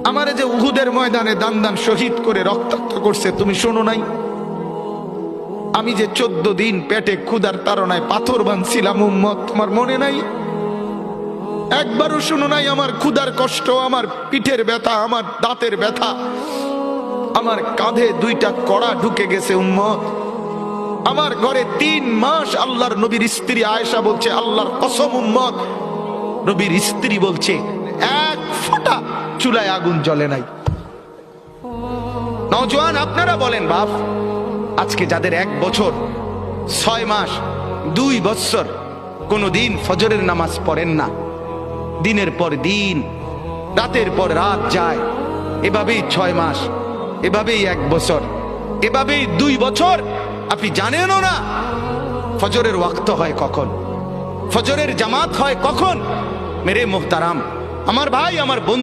আমারে যে উহুদের ময়দানে দান দান শহীদ করে রক্তাক্ত করছে তুমি শোনো নাই? আমি যে 14 দিন পেটে ক্ষুধার তাড়নায় পাথর বাঁধছিলাম উম্মত, তোমার মনে নাই? একবারও শোনো নাই আমার ক্ষুধার কষ্ট, আমার পিঠের ব্যথা, আমার দাঁতের ব্যথা, আমার কাঁধে 2টা কড়া ঢুকে গেছে উম্মত। আমার ঘরে 3 মাস আল্লাহর নবীর স্ত্রী আয়েশা বলছে, আল্লাহর কসম উম্মত, নবীর স্ত্রী বলছে এক ফোঁটা চুলায় আগুন জ্বলে নাই। নওজোয়ান আপনারা বলেন বাপ, আজকে যাদের 1 বছর 6 মাস 2 বছর কোনদিন ফজরের নামাজ পড়েন না, দিনের পর দিন রাতের পর রাত যায়, এভাবেই 6 মাস, এভাবেই 1 বছর, এভাবেই 2 বছর, আপনি জানেনও না ফজরের ওয়াক্ত হয় কখন, ফজরের জামাত হয় কখন। মেরে মুহতারাম, আমার ভাই, আমার বন্ধু।